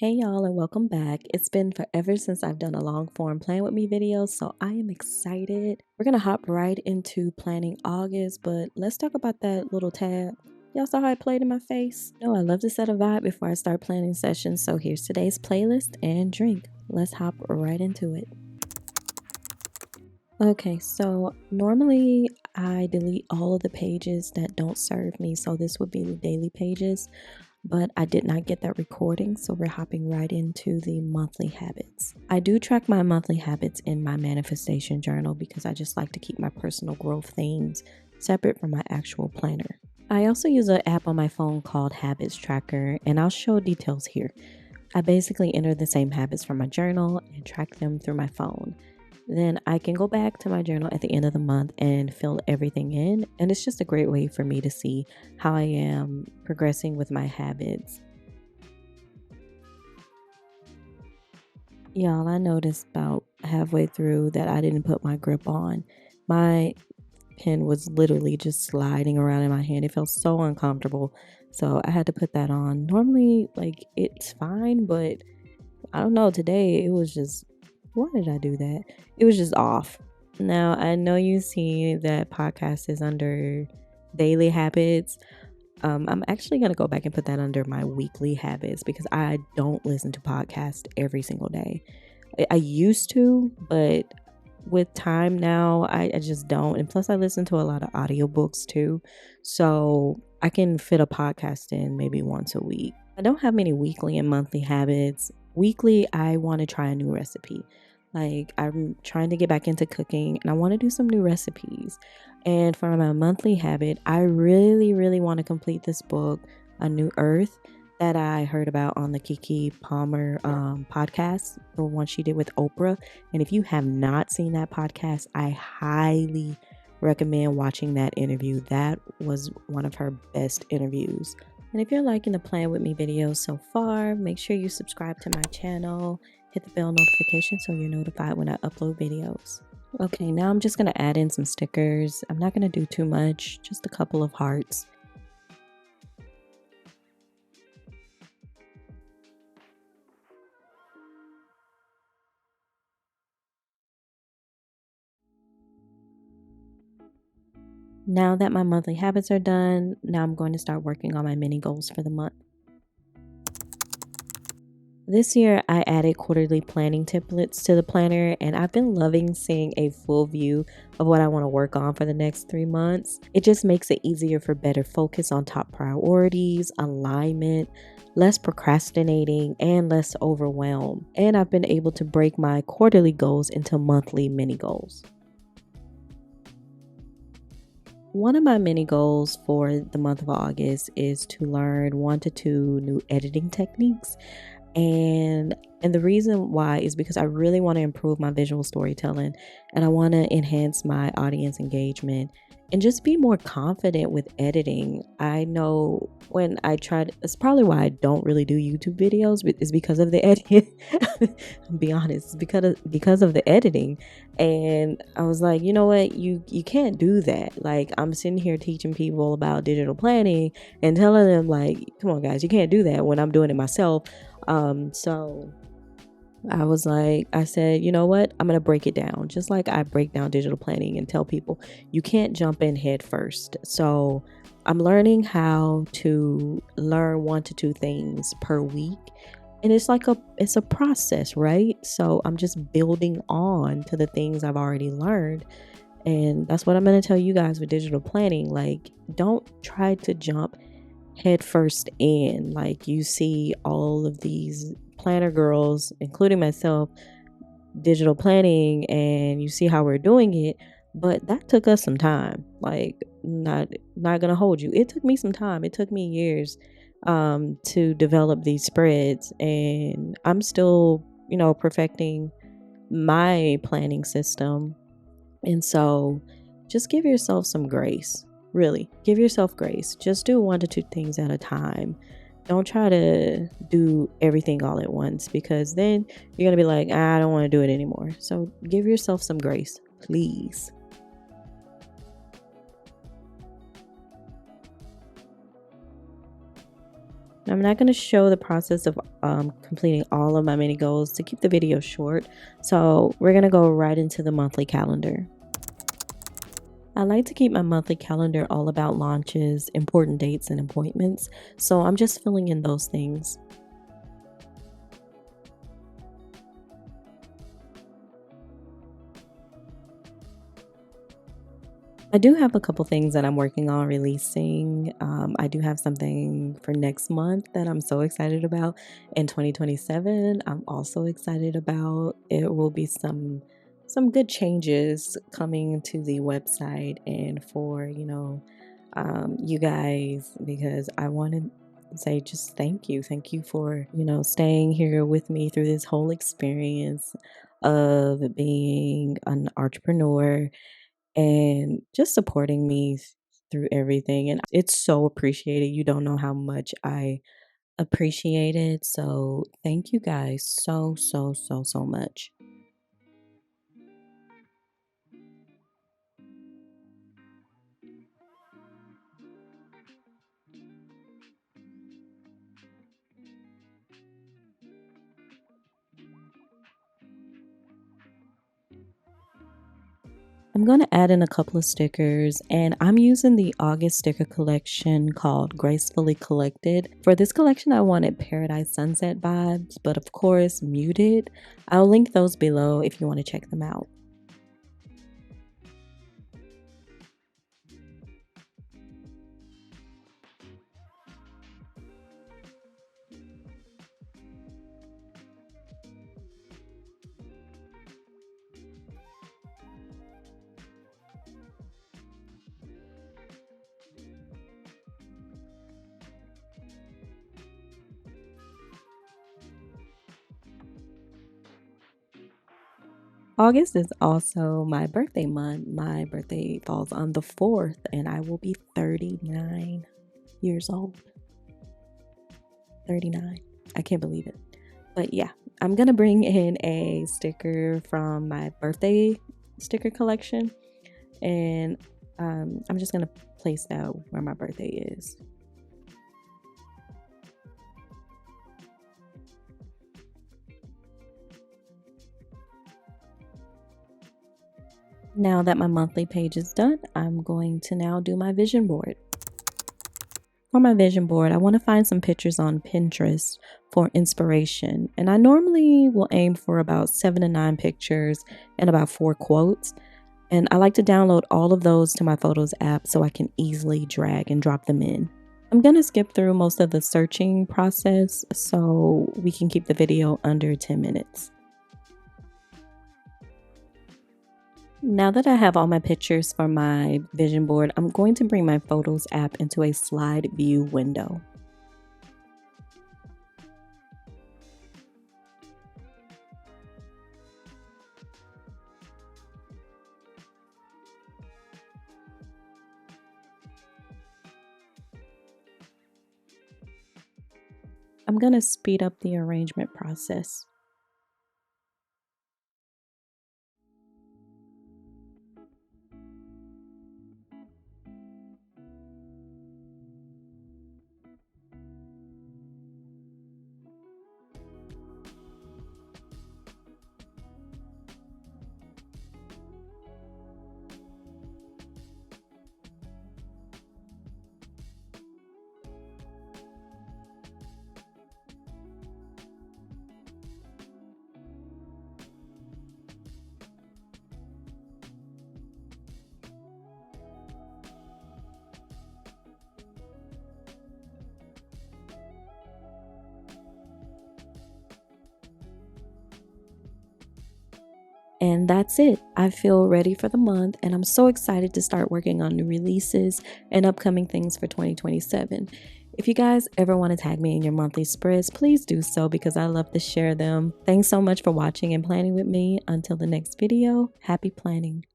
Hey y'all, and welcome back. It's been forever since I've done a long form plan with me video, so I am excited. We're gonna hop right into planning August, but let's talk about that little tab. Y'all saw how it played in my face? No, I love to set a vibe before I start planning sessions, so here's today's playlist and drink. Let's hop right into it. Okay, so normally I delete all of the pages that don't serve me, so this would be the daily pages, but I did not get that recording, so we're hopping right into the monthly habits. I do track my monthly habits in my manifestation journal because I just like to keep my personal growth things separate from my actual planner. I also use an app on my phone called Habits Tracker, and I'll show details here. I basically enter the same habits from my journal and track them through my phone. Then I can go back to my journal at the end of the month and fill everything in. And it's just a great way for me to see how I am progressing with my habits. Y'all, I noticed about halfway through that I didn't put my grip on. My pen was literally just sliding around in my hand. It felt so uncomfortable. So I had to put that on. Normally, like, it's fine, but I don't know. Today, it was just, why did I do that? It was just off. Now, I know you see that podcast is under daily habits. I'm actually going to go back and put that under my weekly habits because I don't listen to podcasts every single day. I used to, but with time now, I just don't. And plus, I listen to a lot of audiobooks too. So I can fit a podcast in maybe once a week. I don't have many weekly and monthly habits. Weekly, I want to try a new recipe. Like, I'm trying to get back into cooking and I want to do some new recipes. And for my monthly habit, I really want to complete this book, A New Earth, that I heard about on the Kiki Palmer podcast, the one she did with Oprah. And if you have not seen that podcast, I highly recommend watching that interview. That was one of her best interviews. And if you're liking the Plan With Me videos so far, make sure you subscribe to my channel, hit the bell notification so you're notified when I upload videos. Okay, now I'm just going to add in some stickers. I'm not going to do too much, just a couple of hearts. Now that my monthly habits are done, now I'm going to start working on my mini goals for the month. This year, I added quarterly planning templates to the planner, and I've been loving seeing a full view of what I want to work on for the next 3 months. It just makes it easier for better focus on top priorities, alignment, less procrastinating, and less overwhelm. And I've been able to break my quarterly goals into monthly mini goals. One of my mini goals for the month of August is to learn 1 to 2 new editing techniques. And the reason why is because I really want to improve my visual storytelling and I want to enhance my audience engagement and just be more confident with editing. I know when I tried, it's probably why I don't really do YouTube videos, but it's because of the editing. I'll be honest, it's because of the editing. And I was like, you know what, you can't do that. Like, I'm sitting here teaching people about digital planning and telling them, like, come on guys, you can't do that when I'm doing it myself. So I said, you know what? I'm going to break it down. Just like I break down digital planning and tell people you can't jump in head first. So I'm learning how to learn 1 to 2 things per week. And it's a process, right? So I'm just building on to the things I've already learned. And that's what I'm going to tell you guys with digital planning. Like, don't try to jump head first in. Like, you see all of these planner girls, including myself, digital planning, and you see how we're doing it, but that took us some time. Like, not gonna hold you, it took me some time. It took me years to develop these spreads, and I'm still perfecting my planning system. And so just give yourself some grace. Really, give yourself grace. Just do 1 to 2 things at a time. Don't try to do everything all at once, because then you're going to be like, I don't want to do it anymore. So give yourself some grace, please. I'm not going to show the process of completing all of my mini goals to keep the video short, so we're going to go right into the monthly calendar. I like to keep my monthly calendar all about launches, important dates, and appointments, so I'm just filling in those things. I do have a couple things that I'm working on releasing. I do have something for next month that I'm so excited about. In 2027, I'm also excited about. It will be some good changes coming to the website and for, you guys, because I want to say just thank you. Thank you for, staying here with me through this whole experience of being an entrepreneur and just supporting me through everything. And it's so appreciated. You don't know how much I appreciate it. So thank you guys so, so, so, so much. I'm going to add in a couple of stickers, and I'm using the August sticker collection called Gracefully Collected. For this collection, I wanted Paradise Sunset vibes, but of course, muted. I'll link those below if you want to check them out. August is also my birthday month. My birthday falls on the 4th, and I will be 39 years old. 39. I can't believe it. But yeah, I'm going to bring in a sticker from my birthday sticker collection, and I'm just going to place that where my birthday is. Now that my monthly page is done, I'm going to now do my vision board. For my vision board, I want to find some pictures on Pinterest for inspiration. And I normally will aim for about 7 to 9 pictures and about 4 quotes. And I like to download all of those to my Photos app so I can easily drag and drop them in. I'm going to skip through most of the searching process so we can keep the video under 10 minutes. Now that I have all my pictures for my vision board, I'm going to bring my Photos app into a slide view window. I'm going to speed up the arrangement process. And that's it. I feel ready for the month, and I'm so excited to start working on new releases and upcoming things for 2027. If you guys ever want to tag me in your monthly spreads, please do so because I love to share them. Thanks so much for watching and planning with me. Until the next video, happy planning.